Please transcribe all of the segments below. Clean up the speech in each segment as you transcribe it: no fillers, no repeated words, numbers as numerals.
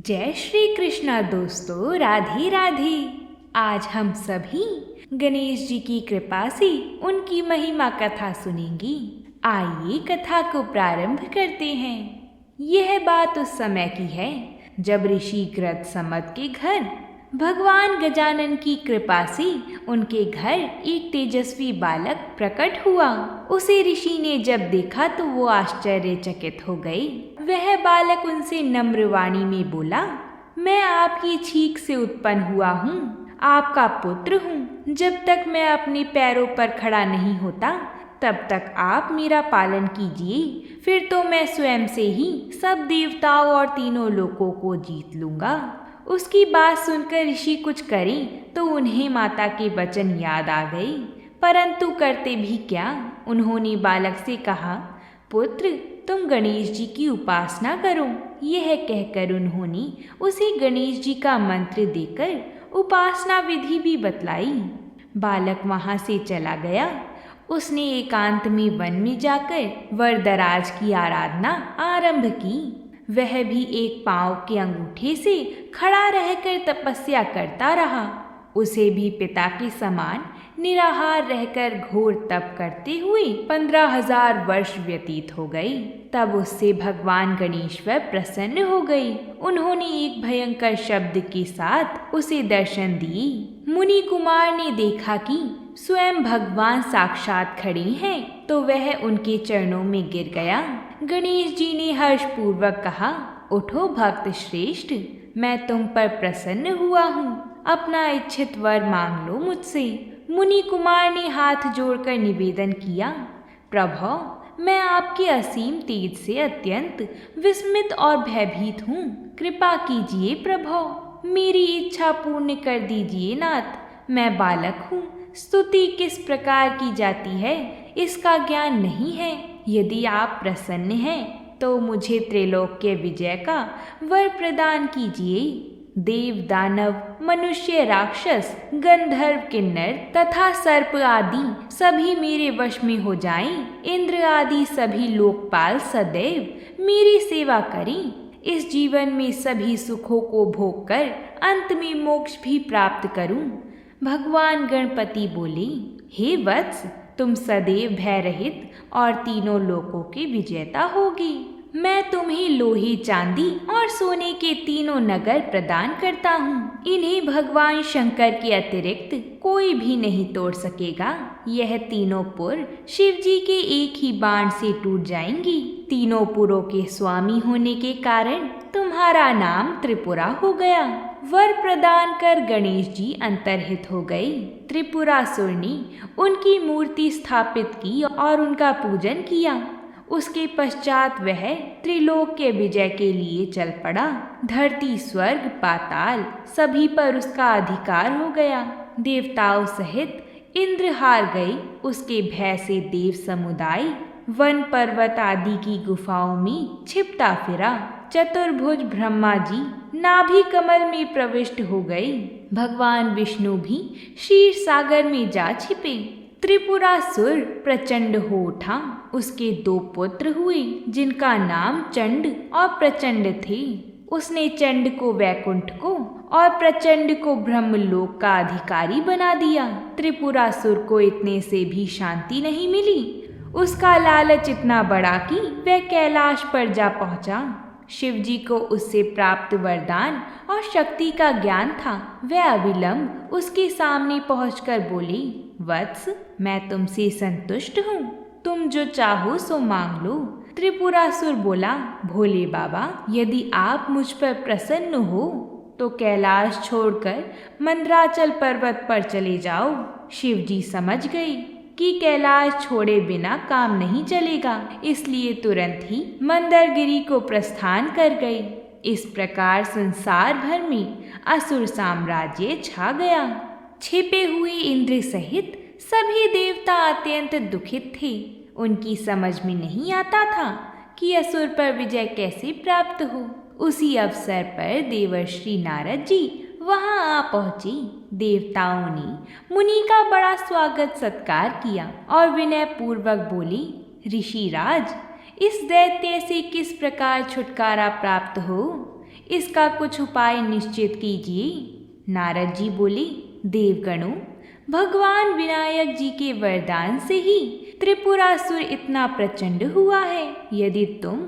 जय श्री कृष्णा दोस्तों, राधे राधे। आज हम सभी गणेश जी की कृपा से उनकी महिमा कथा सुनेंगे। आइए कथा को प्रारंभ करते हैं। यह बात उस समय की है जब ऋषि ग्रत समद के घर भगवान गजानन की कृपा से उनके घर एक तेजस्वी बालक प्रकट हुआ। उसे ऋषि ने जब देखा तो वो आश्चर्यचकित हो गए। वह बालक उनसे नम्र वाणी में बोला, मैं आपकी छींक से उत्पन्न हुआ हूँ, आपका पुत्र हूँ। जब तक मैं अपने पैरों पर खड़ा नहीं होता तब तक आप मेरा पालन कीजिए, फिर तो मैं स्वयं से ही सब देवताओं और तीनों लोकों को जीत लूँगा। उसकी बात सुनकर ऋषि कुछ करें तो उन्हें माता के वचन याद आ गए, परंतु करते भी क्या। उन्होंने बालक से कहा, पुत्र तुम गणेश जी की उपासना करो। यह कहकर उन्होंने उसे गणेश जी का मंत्र देकर उपासना विधि भी बतलाई। बालक वहाँ से चला गया। उसने एकांत में वन में जाकर वरदराज की आराधना आरंभ की। वह भी एक पांव के अंगूठे से खड़ा रहकर तपस्या करता रहा। उसे भी पिता के समान निराहार रहकर घोर तप करते हुए 15,000 वर्ष व्यतीत हो गए। तब उससे भगवान गणेश्वर प्रसन्न हो गए। उन्होंने एक भयंकर शब्द के साथ उसे दर्शन दिए। मुनि कुमार ने देखा कि स्वयं भगवान साक्षात खड़े हैं तो वह उनके चरणों में गिर गया। गणेश जी ने हर्षपूर्वक कहा, उठो भक्त श्रेष्ठ, मैं तुम पर प्रसन्न हुआ हूँ, अपना इच्छित वर मांग लो मुझसे। मुनि कुमार ने हाथ जोड़कर निवेदन किया, प्रभु मैं आपके असीम तेज से अत्यंत विस्मित और भयभीत हूँ। कृपा कीजिए प्रभु, मेरी इच्छा पूर्ण कर दीजिए नाथ। मैं बालक हूँ, स्तुति किस प्रकार की जाती है इसका ज्ञान नहीं है। यदि आप प्रसन्न हैं तो मुझे त्रैलोक्य विजय का वर प्रदान कीजिए। देव दानव मनुष्य राक्षस गंधर्व किन्नर तथा सर्प आदि सभी मेरे वश में हो जाएं। इंद्र आदि सभी लोकपाल सदैव मेरी सेवा करें। इस जीवन में सभी सुखों को भोग कर अंत में मोक्ष भी प्राप्त करूं। भगवान गणपति बोले, हे वत्स, तुम सदैव भय रहित और तीनों लोकों के विजेता होगी। मैं तुम्हें लोहे चांदी और सोने के तीनों नगर प्रदान करता हूँ। इन्हें भगवान शंकर के अतिरिक्त कोई भी नहीं तोड़ सकेगा। यह तीनों पुर शिव जी के एक ही बाण से टूट जाएंगी। तीनों पुरों के स्वामी होने के कारण तुम्हारा नाम त्रिपुरा हो गया। वर प्रदान कर गणेश जी अंतर्हित हो गए। त्रिपुरासुर ने उनकी मूर्ति स्थापित की और उनका पूजन किया। उसके पश्चात वह त्रिलोक्य विजय के लिए चल पड़ा। धरती स्वर्ग पाताल सभी पर उसका अधिकार हो गया। देवताओं सहित इंद्र हार गए। उसके भय से देव समुदाय वन पर्वत आदि की गुफाओं में छिपता फिरा। चतुर्भुज ब्रह्मा जी नाभि कमल में प्रविष्ट हो गए। भगवान विष्णु भी क्षीर सागर में जा छिपे। त्रिपुरासुर प्रचंड हो उठा। उसके 2 पुत्र हुए जिनका नाम चंड और प्रचंड थे। उसने चंड को वैकुंठ को और प्रचंड को ब्रह्मलोक का अधिकारी बना दिया। त्रिपुरासुर को इतने से भी शांति नहीं मिली। उसका लालच इतना बड़ा कि वह कैलाश पर जा पहुंचा। शिव जी को उससे प्राप्त वरदान और शक्ति का ज्ञान था। वह अविलंब उसके सामने पहुंचकर बोली, वत्स मैं तुमसे संतुष्ट हूँ, तुम जो चाहो सो मांग लो। त्रिपुरासुर बोला, भोले बाबा यदि आप मुझ पर प्रसन्न हो तो कैलाश छोड़कर मंदराचल पर्वत पर चले जाओ। शिव जी समझ गए कि कैलाश छोड़े बिना काम नहीं चलेगा, इसलिए तुरंत ही मंदरगिरी को प्रस्थान कर गए। इस प्रकार संसार भर में असुर साम्राज्य छा गया। छिपे हुए इंद्र सहित सभी देवता अत्यंत दुखित थे। उनकी समझ में नहीं आता था कि असुर पर विजय कैसे प्राप्त हो। उसी अवसर पर देवर्षि नारद जी वहां आ पहुंचे। देवताओं ने मुनि का बड़ा स्वागत सत्कार किया और विनय पूर्वक बोली, ऋषिराज इस दैत्य से किस प्रकार छुटकारा प्राप्त हो, इसका कुछ उपाय निश्चित कीजिए। नारद जी बोले, देवगणों, भगवान विनायक जी के वरदान से ही त्रिपुरासुर इतना प्रचंड हुआ है। यदि तुम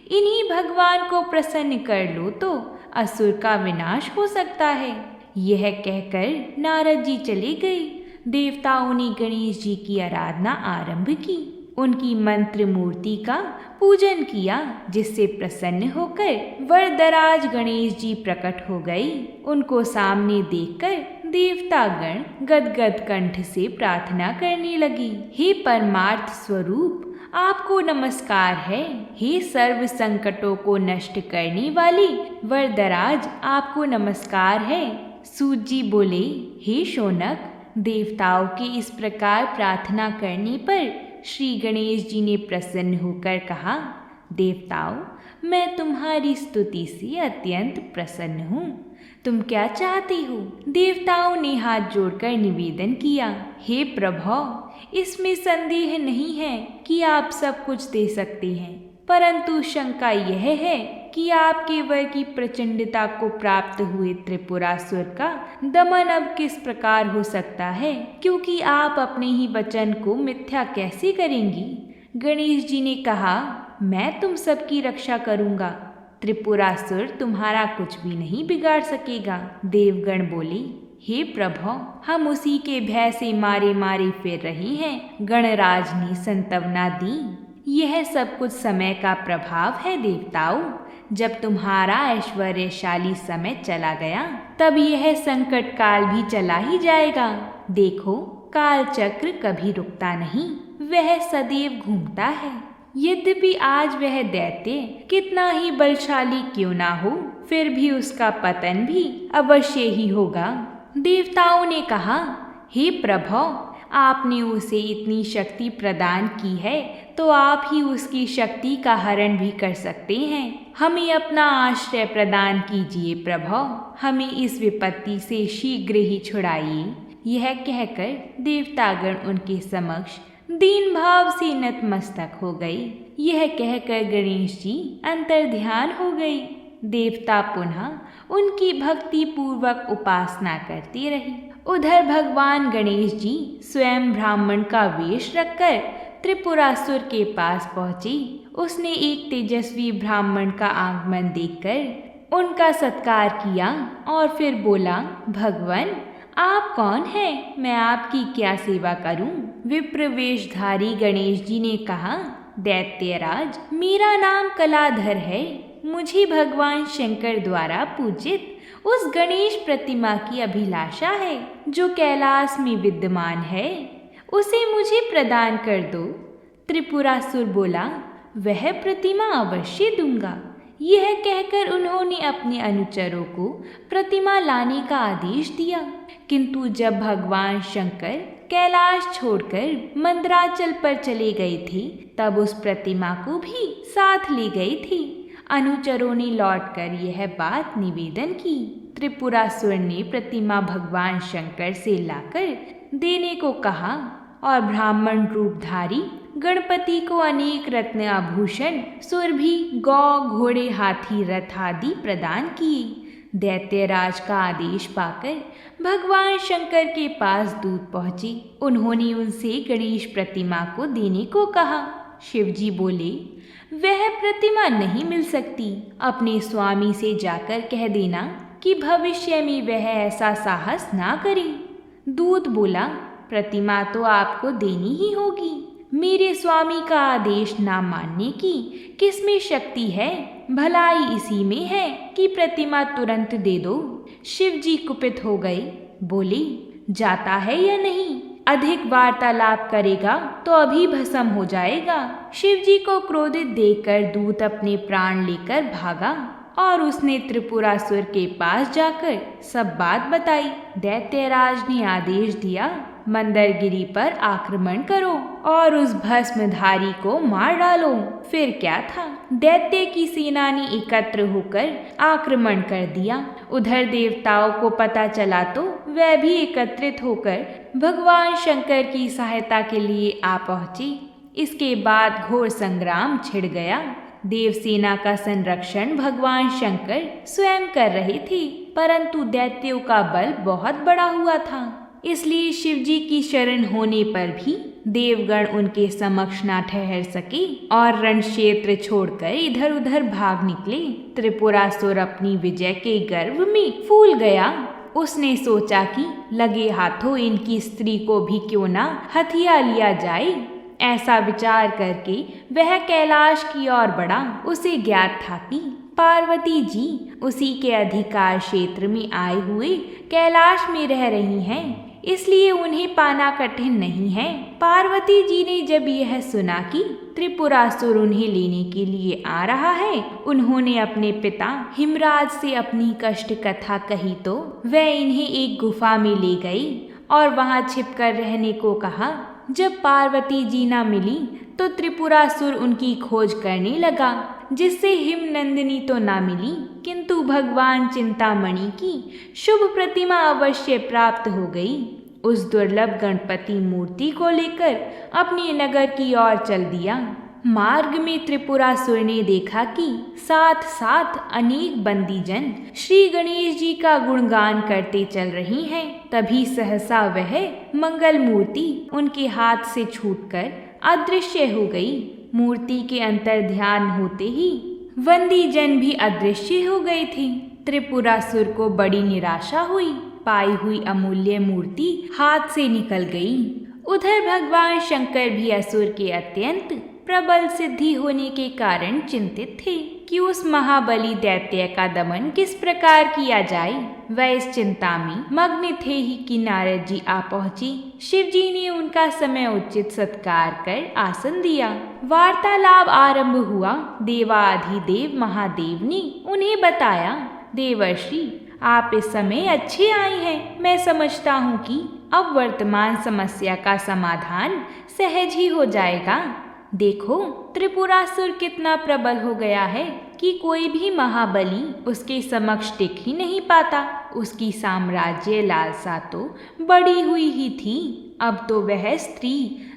इन्हीं भगवान को प्रसन्न कर लो तो असुर का विनाश हो सकता है। यह कहकर नारद जी चले गए। देवताओं ने गणेश जी की आराधना आरंभ की। उनकी मंत्र मूर्ति का पूजन किया, जिससे प्रसन्न होकर वरदराज गणेश जी प्रकट हो गए। उनको सामने देखकर देवतागण गदगद कंठ से प्रार्थना करने लगी। हे परमार्थ स्वरूप, आपको नमस्कार है। हे सर्व संकटों को नष्ट करने वाले वरदराज, आपको नमस्कार है। सूत जी बोले, हे शौनक, देवताओं के इस प्रकार प्रार्थना करने पर श्री गणेश जी ने प्रसन्न होकर कहा, देवताओं, मैं तुम्हारी स्तुति से अत्यंत प्रसन्न हूँ। तुम क्या चाहते हो? देवताओं ने हाथ जोड़कर निवेदन किया, हे प्रभु, इसमें संदेह नहीं है कि आप सब कुछ दे सकते हैं, परंतु शंका यह है कि आपके वर की प्रचंडता को प्राप्त हुए त्रिपुरासुर का दमन अब किस प्रकार हो सकता है, क्योंकि आप अपने ही वचन को मिथ्या कैसे करेंगी? गणेश जी ने कहा, मैं तुम सबकी रक्षा करूंगा। त्रिपुरासुर तुम्हारा कुछ भी नहीं बिगाड़ सकेगा। देवगण बोले, हे प्रभु, हम उसी के भय से मारे मारे फिर रहे हैं। गणराज ने संतवना दी, यह सब कुछ समय का प्रभाव है देवताओं। जब तुम्हारा ऐश्वर्यशाली समय चला गया, तब यह संकट काल भी चला ही जाएगा। देखो, काल चक्र कभी रुकता नहीं, वह सदैव घूमता है। यद्यपि आज वह दैत्य कितना ही बलशाली क्यों ना हो, फिर भी उसका पतन भी अवश्य ही होगा। देवताओं ने कहा, हे प्रभु, आपने उसे इतनी शक्ति प्रदान की है, तो आप ही उसकी शक्ति का हरण भी कर सकते हैं। हमें अपना आश्रय प्रदान कीजिए प्रभु, हमें इस विपत्ति से शीघ्र ही छुड़ाइए। यह कहकर देवतागण उनके समक्ष दीन भाव से नतमस्तक हो गए। यह कहकर गणेश जी अंतर्ध्यान हो गए। देवता पुनः उनकी भक्ति पूर्वक उपासना करते रहे। उधर भगवान गणेश जी स्वयं ब्राह्मण का वेश रखकर त्रिपुरासुर के पास पहुंचे। उसने एक तेजस्वी ब्राह्मण का आगमन देखकर उनका सत्कार किया और फिर बोला, भगवान, आप कौन हैं? मैं आपकी क्या सेवा करूं? विप्र वेशधारी गणेश जी ने कहा, दैत्यराज, मेरा नाम कलाधर है। मुझे भगवान शंकर द्वारा पूजित उस गणेश प्रतिमा की अभिलाषा है जो कैलाश में विद्यमान है। उसे मुझे प्रदान कर दो। त्रिपुरासुर बोला, वह प्रतिमा अवश्य दूंगा। यह कहकर उन्होंने अपने अनुचरों को प्रतिमा लाने का आदेश दिया। किंतु जब भगवान शंकर कैलाश छोड़कर मंदराचल पर चले गए थे, तब उस प्रतिमा को भी साथ ले गए थे। अनुचरों ने लौटकर यह बात निवेदन की। त्रिपुरासुर ने प्रतिमा भगवान शंकर से लाकर देने को कहा और ब्राह्मण रूपधारी गणपति को अनेक रत्न आभूषण, सुरभि, गौ, घोड़े, हाथी, रथ आदि प्रदान किए। दैत्यराज का आदेश पाकर भगवान शंकर के पास दूत पहुँचे। उन्होंने उनसे गणेश प्रतिमा को देने को कहा। शिवजी बोले, वह प्रतिमा नहीं मिल सकती। अपने स्वामी से जाकर कह देना कि भविष्य में वह ऐसा साहस ना करे। दूत बोला, प्रतिमा तो आपको देनी ही होगी। मेरे स्वामी का आदेश ना मानने की किसमें शक्ति है? भलाई इसी में है कि प्रतिमा तुरंत दे दो। शिवजी कुपित हो गए, बोले, जाता है या नहीं? अधिक वार्तालाप करेगा तो अभी भस्म हो जाएगा। शिवजी को क्रोधित देखकर दूत अपने प्राण लेकर भागा और उसने त्रिपुरासुर के पास जाकर सब बात बताई। दैत्यराज ने आदेश दिया, मंदरगिरी पर आक्रमण करो और उस भस्मधारी को मार डालो। फिर क्या था, दैत्य की सेना ने एकत्र होकर आक्रमण कर दिया। उधर देवताओं को पता चला तो वह भी एकत्रित होकर भगवान शंकर की सहायता के लिए आ पहुंचे। इसके बाद घोर संग्राम छिड़ गया। देवसेना का संरक्षण भगवान शंकर स्वयं कर रहे थे, परंतु दैत्यों का बल बहुत बड़ा हुआ था, इसलिए शिवजी की शरण होने पर भी देवगण उनके समक्ष ना ठहर सके और रण क्षेत्र छोड़कर इधर उधर भाग निकले। त्रिपुरासुर अपनी विजय के गर्व में फूल गया। उसने सोचा कि लगे हाथों इनकी स्त्री को भी क्यों ना हथिया लिया जाए। ऐसा विचार करके वह कैलाश की ओर बढ़ा। उसे ज्ञात था कि पार्वती जी उसी के अधिकार क्षेत्र में आए हुए कैलाश में रह रही हैं, इसलिए उन्हें पाना कठिन नहीं है। पार्वती जी ने जब यह सुना कि त्रिपुरासुर उन्हें लेने के लिए आ रहा है, उन्होंने अपने पिता हिमराज से अपनी कष्ट कथा कही तो वह इन्हें एक गुफा में ले गई और वहां छिपकर रहने को कहा। जब पार्वती जी ना मिली तो त्रिपुरासुर उनकी खोज करने लगा, जिससे हिमनंदिनी तो ना मिली, किंतु भगवान चिंतामणि की शुभ प्रतिमा अवश्य प्राप्त हो गई। उस दुर्लभ गणपति मूर्ति को लेकर अपने नगर की ओर चल दिया। मार्ग में त्रिपुरासुर ने देखा कि साथ साथ अनेक बंदीजन श्री गणेश जी का गुणगान करते चल रही हैं। तभी सहसा वह मंगल मूर्ति उनके हाथ से छूटकर अदृश्य हो गई। मूर्ति के अंतर ध्यान होते ही बंदीजन भी अदृश्य हो गए थे। त्रिपुरासुर को बड़ी निराशा हुई। पाई हुई अमूल्य मूर्ति हाथ से निकल गई। उधर भगवान शंकर भी असुर के अत्यंत प्रबल सिद्धि होने के कारण चिंतित थे कि उस महाबली दैत्य का दमन किस प्रकार किया जाए। वह इस चिंता में मग्न थे ही कि नारद जी आ पहुंचे। शिव जी ने उनका समय उचित सत्कार कर आसन दिया। वार्तालाप आरंभ हुआ। देवाधिदेव महादेव ने उन्हें बताया, देवर्षि आप इस समय अच्छे आए हैं। मैं समझता हूँ कि अब वर्तमान समस्या का समाधान सहज ही हो जाएगा। देखो त्रिपुरासुर कितना प्रबल हो गया है कि कोई भी महाबली उसके समक्ष टिक ही नहीं पाता। उसकी साम्राज्य लालसा तो बढ़ी हुई ही थी। अब तो वह स्त्री,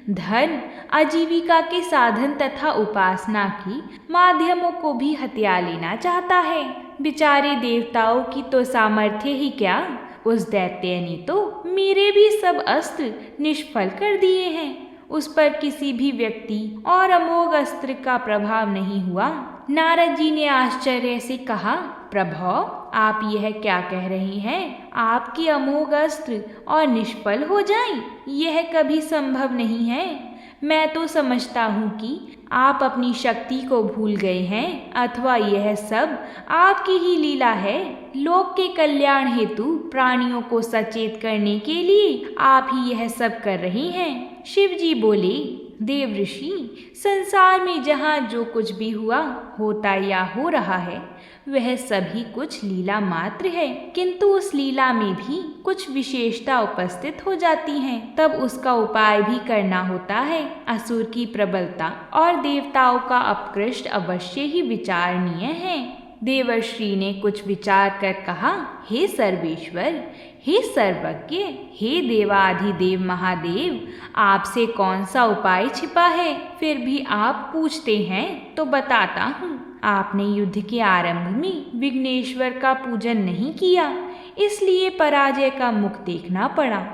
धन, आजीविका के साधन तथा उपासना की माध्यमों को भी हथिया लेना चाहता है। बेचारे देवताओं की तो सामर्थ्य ही क्या, उस दैत्य ने तो मेरे भी सब अस्त्र निष्फल कर दिए हैं। उस पर किसी भी व्यक्ति और अमोघ अस्त्र का प्रभाव नहीं हुआ। नारद जी ने आश्चर्य से कहा, प्रभो आप यह क्या कह रही हैं? आपके अमोघ अस्त्र और निष्फल हो जाएं? यह कभी संभव नहीं है। मैं तो समझता हूँ कि आप अपनी शक्ति को भूल गए हैं, अथवा यह सब आपकी ही लीला है। लोक के कल्याण हेतु प्राणियों को सचेत करने के लिए आप ही यह सब कर रही हैं। शिव जी बोले, देव ऋषि, संसार में जहाँ जो कुछ भी हुआ, होता या हो रहा है, वह सभी कुछ लीला मात्र है, किंतु उस लीला में भी कुछ विशेषता उपस्थित हो जाती हैं। तब उसका उपाय भी करना होता है। असुर की प्रबलता और देवताओं का अपकृष्ट अवश्य ही विचारणीय है। देवर्षि ने कुछ विचार कर कहा, हे सर्वेश्वर, हे सर्वज्ञ, हे देवाधिदेव महादेव, आपसे कौन सा उपाय छिपा है? फिर भी आप पूछते हैं तो बताता हूँ। आपने युद्ध के आरंभ में विघ्नेश्वर का पूजन नहीं किया, इसलिए पराजय का मुख देखना पड़ा।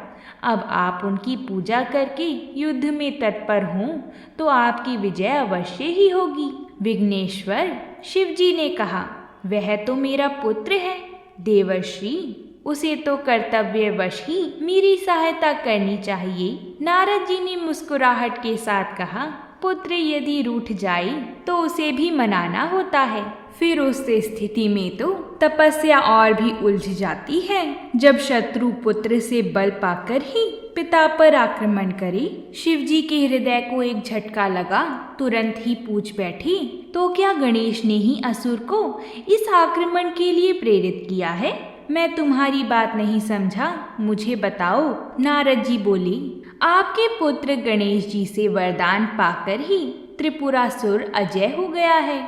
अब आप उनकी पूजा करके युद्ध में तत्पर हों तो आपकी विजय अवश्य ही होगी। विघ्नेश्वर, शिव जी ने कहा, वह तो मेरा पुत्र है। देवर्षि, उसे तो कर्तव्यवश ही मेरी सहायता करनी चाहिए। नारद जी ने मुस्कुराहट के साथ कहा, पुत्र यदि रूठ जाए तो उसे भी मनाना होता है। फिर उस स्थिति में तो तपस्या और भी उलझ जाती है। जब शत्रु पुत्र से बल पाकर ही पिता पर आक्रमण करे। शिव जी के हृदय को एक झटका लगा। तुरंत ही पूछ बैठी, तो क्या गणेश ने ही असुर को इस आक्रमण के लिए प्रेरित किया है? मैं तुम्हारी बात नहीं समझा, मुझे बताओ। नारद जी बोले, आपके पुत्र गणेश जी से वरदान पाकर ही त्रिपुरासुर अजय हो गया है।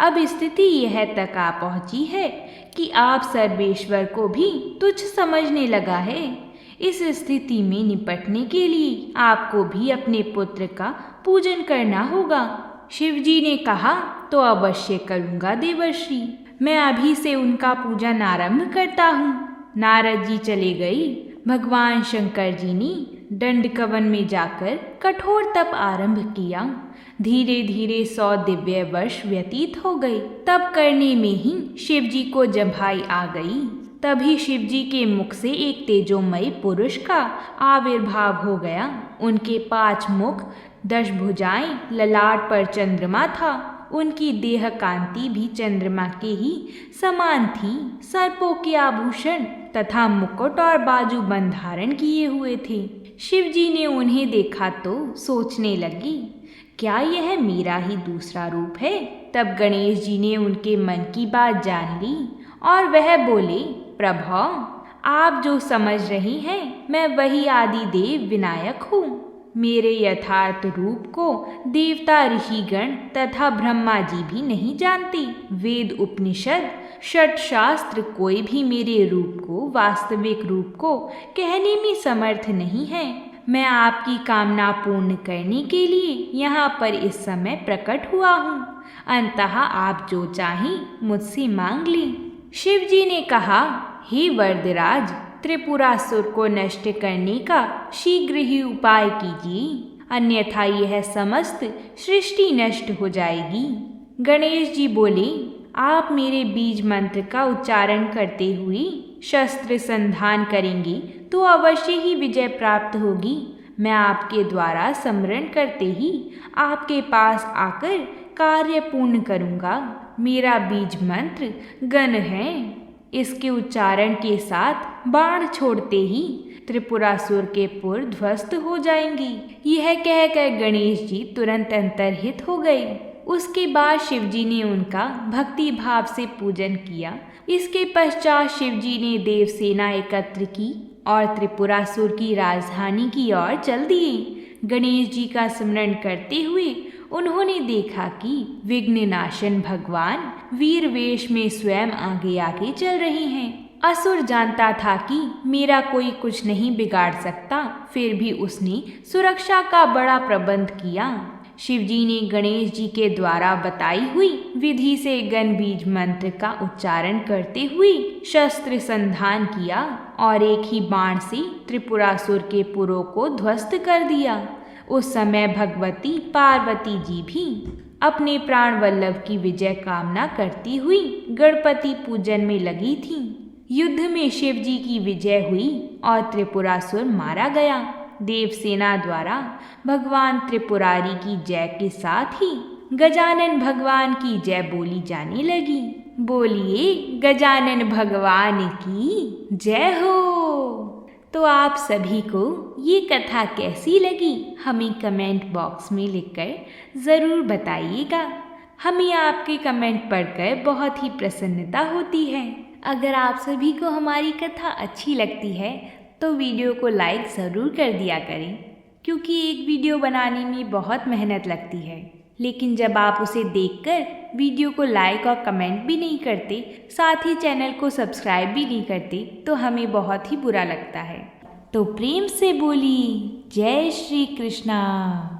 अब स्थिति यह तक आ पहुंची है कि आप सर्वेश्वर को भी तुच्छ समझने लगा है। इस स्थिति में निपटने के लिए आपको भी अपने पुत्र का पूजन करना होगा। शिव जी ने कहा, तो अवश्य करूँगा देवर्षि। मैं अभी से उनका पूजन आरंभ करता हूँ। नारद जी चले गए। भगवान शंकर जी ने दंडकवन में जाकर कठोर तप आरंभ किया। धीरे धीरे 100 दिव्य वर्ष व्यतीत हो गए। तप करने में ही शिव जी को जम्हाई आ गई। तभी शिव जी के मुख से एक तेजोमयी पुरुष का आविर्भाव हो गया। उनके 5 मुख, 10 भुजाएं, ललाट पर चंद्रमा था। उनकी देह कांति भी चंद्रमा के ही समान थी। सर्पों के आभूषण तथा मुकुट और बाजूबंद धारण किए हुए थे। शिव जी ने उन्हें देखा तो सोचने लगी, क्या यह मेरा ही दूसरा रूप है? तब गणेश जी ने उनके मन की बात जान ली और वह बोले, प्रभु, आप जो समझ रही हैं, मैं वही आदि देव विनायक हूँ। मेरे यथार्थ रूप को देवता, ऋषिगण तथा ब्रह्मा जी भी नहीं जानते। वेद, उपनिषद, षट शास्त्र कोई भी मेरे रूप को, वास्तविक रूप को कहने में समर्थ नहीं है। मैं आपकी कामना पूर्ण करने के लिए यहाँ पर इस समय प्रकट हुआ हूँ। अंततः आप जो चाहें मुझसे मांग लें। शिव जी ने कहा, हे वरदराज, त्रिपुरासुर को नष्ट करने का शीघ्र ही उपाय कीजिए, अन्यथा यह समस्त सृष्टि नष्ट हो जाएगी। गणेश जी बोले, आप मेरे बीज मंत्र का उच्चारण करते हुए शस्त्र संधान करेंगे तो अवश्य ही विजय प्राप्त होगी। मैं आपके द्वारा स्मरण करते ही आपके पास आकर कार्य पूर्ण करूँगा। मेरा बीज मंत्र गण है। इसके उच्चारण के साथ बाण छोड़ते ही त्रिपुरासुर के पुर ध्वस्त हो जाएंगी। यह कहकर गणेश जी तुरंत अंतर्हित हो गए। उसके बाद शिव जी ने उनका भक्ति भाव से पूजन किया। इसके पश्चात शिव जी ने देव सेना एकत्र की और त्रिपुरासुर की राजधानी की ओर चल दिए। गणेश जी का स्मरण करते हुए उन्होंने देखा कि विघ्ननाशन भगवान वीर वेश में स्वयं आगे आगे चल रहे हैं। असुर जानता था कि मेरा कोई कुछ नहीं बिगाड़ सकता, फिर भी उसने सुरक्षा का बड़ा प्रबंध किया। शिव जी ने गणेश जी के द्वारा बताई हुई विधि से गण बीज मंत्र का उच्चारण करते हुए शस्त्र संधान किया और एक ही बाण से त्रिपुरासुर के पुरों को ध्वस्त कर दिया। उस समय भगवती पार्वती जी भी अपने प्राण वल्लभ की विजय कामना करती हुई गणपति पूजन में लगी थीं। युद्ध में शिव जी की विजय हुई और त्रिपुरासुर मारा गया। देवसेना द्वारा भगवान त्रिपुरारी की जय के साथ ही गजानन भगवान की जय बोली जाने लगी। बोलिए गजानन भगवान की जय हो। तो आप सभी को ये कथा कैसी लगी हमें कमेंट बॉक्स में लिखकर ज़रूर बताइएगा। हमें आपके कमेंट पढ़कर बहुत ही प्रसन्नता होती है। अगर आप सभी को हमारी कथा अच्छी लगती है तो वीडियो को लाइक ज़रूर कर दिया करें, क्योंकि एक वीडियो बनाने में बहुत मेहनत लगती है, लेकिन जब आप उसे देखकर वीडियो को लाइक और कमेंट भी नहीं करते, साथ ही चैनल को सब्सक्राइब भी नहीं करते, तो हमें बहुत ही बुरा लगता है। तो प्रेम से बोलिए जय श्री कृष्णा।